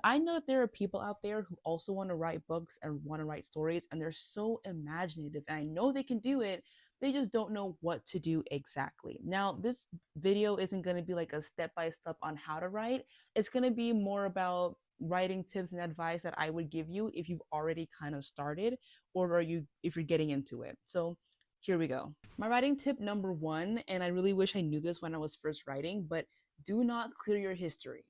I know that there are people out there who also want to write books and want to write stories, and they're so imaginative, and I know they can do it. They just don't know what to do exactly. Now, this video isn't going to be like a step by step on how to write. It's going to be more about writing tips and advice that I would give you if you've already kind of started, or are you if you're getting into it. So here we go. My writing tip number one, and I really wish I knew this when I was first writing, but do not clear your history.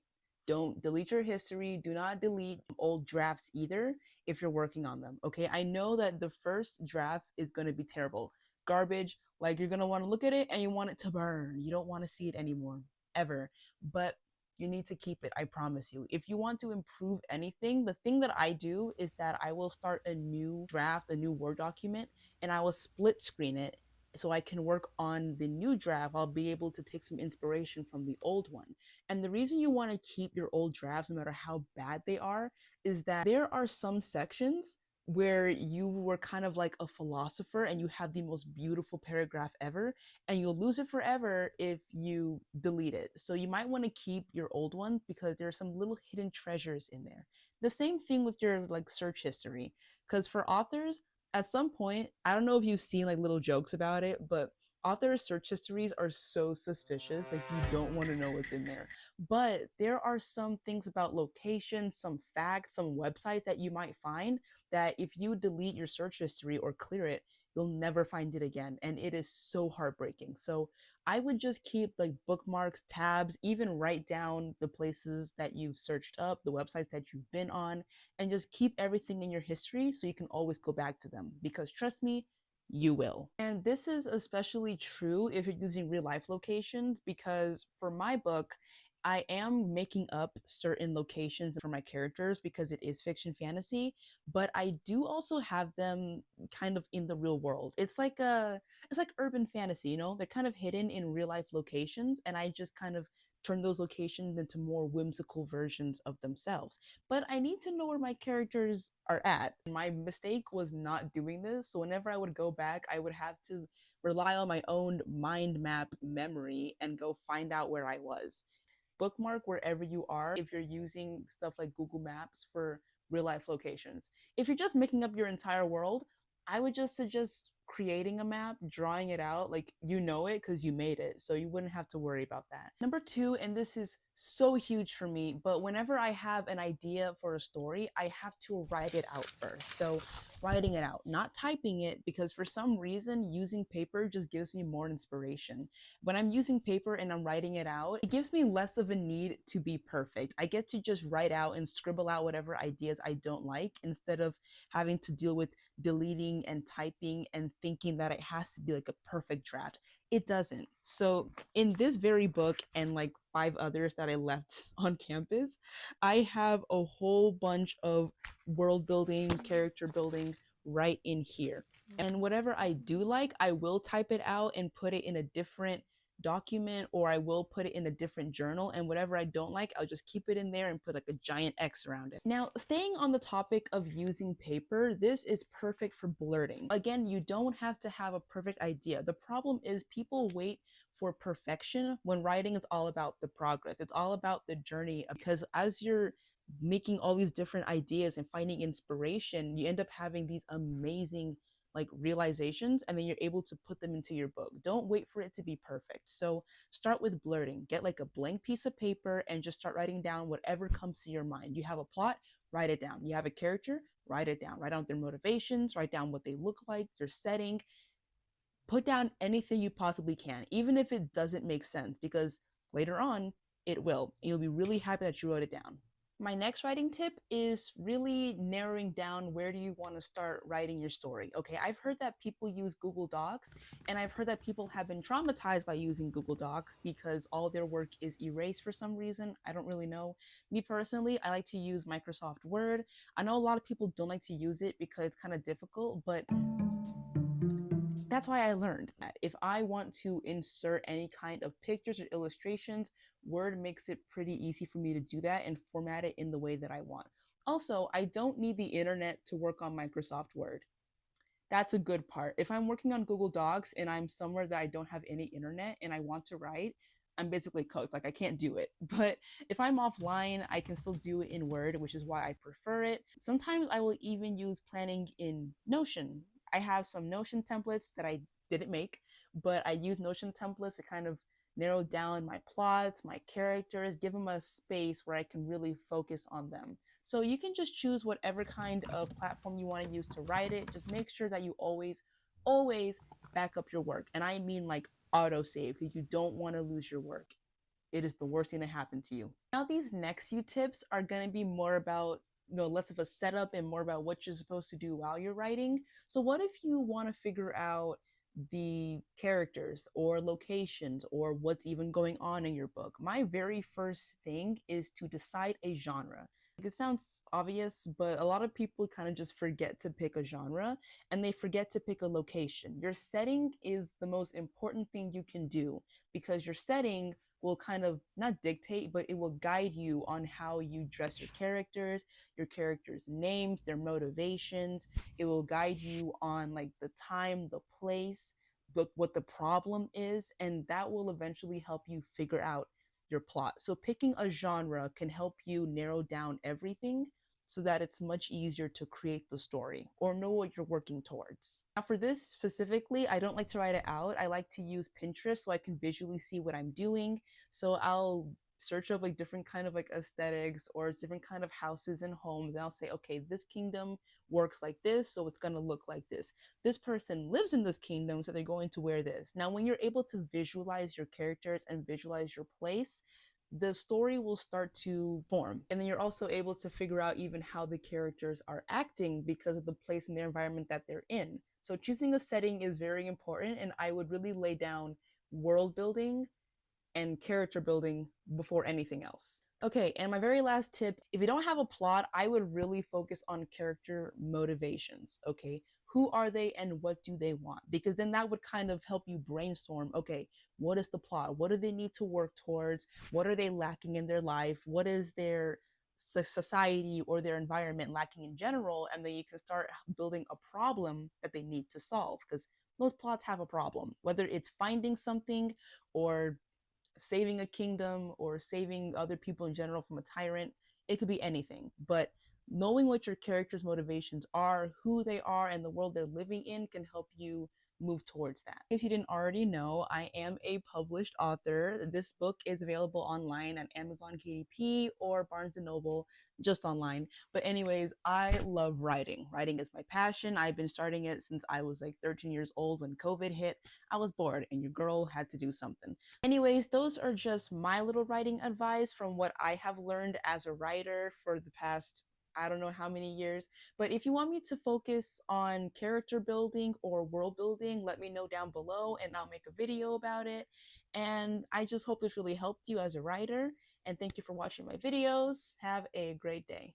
Don't delete your history. Do not delete old drafts either if you're working on them. Okay. I know that the first draft is going to be terrible, garbage. Like you're going to want to look at it and you want it to burn. You don't want to see it anymore, ever. But you need to keep it. I promise you. If you want to improve anything, the thing that I do is that I will start a new draft, a new Word document, and I will split screen it so I can work on the new draft. I'll be able to take some inspiration from the old one. And the reason you want to keep your old drafts, no matter how bad they are, is that there are some sections where you were kind of like a philosopher and you have the most beautiful paragraph ever, and you'll lose it forever if you delete it. So you might want to keep your old one because there are some little hidden treasures in there. The same thing with your like search history, because for authors, at some point, I don't know if you've seen like little jokes about it, but author search histories are so suspicious. Like you don't want to know what's in there. But there are some things about location, some facts, some websites that you might find that if you delete your search history or clear it, you'll never find it again. And it is so heartbreaking. So I would just keep like bookmarks, tabs, even write down the places that you've searched up, the websites that you've been on, and just keep everything in your history so you can always go back to them. Because trust me, you will. And this is especially true if you're using real life locations, because for my book, I am making up certain locations for my characters because it is fiction fantasy, but I do also have them kind of in the real world. It's like urban fantasy, you know? They're kind of hidden in real life locations, and I just kind of turn those locations into more whimsical versions of themselves. But I need to know where my characters are at. My mistake was not doing this, so whenever I would go back, I would have to rely on my own mind map memory and go find out where I was. Bookmark wherever you are if you're using stuff like Google Maps for real life locations. If you're just making up your entire world, I would just suggest creating a map, drawing it out, like you know it because you made it, so you wouldn't have to worry about that. Number two, and this is so huge for me, but whenever I have an idea for a story, I have to write it out first. So writing it out, not typing it, because for some reason using paper just gives me more inspiration. When I'm using paper and I'm writing it out, it gives me less of a need to be perfect. I get to just write out and scribble out whatever ideas I don't like instead of having to deal with deleting and typing and thinking that it has to be like a perfect draft. It doesn't. So in this very book and like five others that I left on campus, I have a whole bunch of world building, character building right in here. And whatever I do like, I will type it out and put it in a different document, or I will put it in a different journal, and whatever I don't like, I'll just keep it in there and put like a giant X around it. Now, staying on the topic of using paper, this is perfect for blurting. Again, you don't have to have a perfect idea. The problem is people wait for perfection when writing is all about the progress. It's all about the journey, because as you're making all these different ideas and finding inspiration, you end up having these amazing like realizations, and then you're able to put them into your book. Don't wait for it to be perfect. So start with blurting. Get like a blank piece of paper and just start writing down whatever comes to your mind. You have a plot, write it down. You have a character, write it down. Write down their motivations, write down what they look like, their setting. Put down anything you possibly can, even if it doesn't make sense, because later on it will. You'll be really happy that you wrote it down. My next writing tip is really narrowing down where do you want to start writing your story. Okay, I've heard that people use Google Docs, and I've heard that people have been traumatized by using Google Docs because all their work is erased for some reason. I don't really know. Me personally, I like to use Microsoft Word. I know a lot of people don't like to use it because it's kind of difficult, but that's why I learned that if I want to insert any kind of pictures or illustrations, Word makes it pretty easy for me to do that and format it in the way that I want. Also, I don't need the internet to work on Microsoft Word. That's a good part. If I'm working on Google Docs and I'm somewhere that I don't have any internet and I want to write, I'm basically cooked. Like I can't do it. But if I'm offline, I can still do it in Word, which is why I prefer it. Sometimes I will even use planning in Notion. I have some Notion templates that I didn't make, but I use Notion templates to kind of narrow down my plots, my characters, give them a space where I can really focus on them. So you can just choose whatever kind of platform you want to use to write it. Just make sure that you always back up your work. And I mean like autosave, because you don't want to lose your work. It is the worst thing to happen to you. Now, these next few tips are going to be more about, less of a setup and more about what you're supposed to do while you're writing. So, what if you want to figure out the characters or locations or what's even going on in your book? My very first thing is to decide a genre. It sounds obvious, but a lot of people kind of just forget to pick a genre and they forget to pick a location. Your setting is the most important thing you can do, because your setting will kind of not dictate, but it will guide you on how you dress your characters' names, their motivations. It will guide you on like the time, the place, what the problem is, and that will eventually help you figure out your plot. So picking a genre can help you narrow down everything so that it's much easier to create the story or know what you're working towards. Now, for this specifically, I don't like to write it out. I like to use Pinterest so I can visually see what I'm doing. So I'll search up like different kind of like aesthetics or different kind of houses and homes, and I'll say, okay, this kingdom works like this, so it's going to look like this. This person lives in this kingdom, so they're going to wear this. Now, when you're able to visualize your characters and visualize your place, the story will start to form. And then you're also able to figure out even how the characters are acting because of the place and their environment that they're in. So choosing a setting is very important, and I would really lay down world building and character building before anything else. Okay, and my very last tip, if you don't have a plot, I would really focus on character motivations, okay? Who are they and what do they want? Because then that would kind of help you brainstorm, okay, what is the plot? What do they need to work towards? What are they lacking in their life? What is their society or their environment lacking in general? And then you can start building a problem that they need to solve, because most plots have a problem, whether it's finding something or saving a kingdom or saving other people in general from a tyrant. It could be anything. But knowing what your characters' motivations are, who they are, and the world they're living in can help you move towards that. In case you didn't already know, I am a published author. This book is available online at Amazon KDP or Barnes & Noble, just online. But anyways, I love writing. Writing is my passion. I've been starting it since I was like 13 years old. When COVID hit, I was bored and your girl had to do something. Anyways, those are just my little writing advice from what I have learned as a writer for the past, I don't know how many years. But if you want me to focus on character building or world building, let me know down below and I'll make a video about it. And I just hope this really helped you as a writer. And thank you for watching my videos. Have a great day.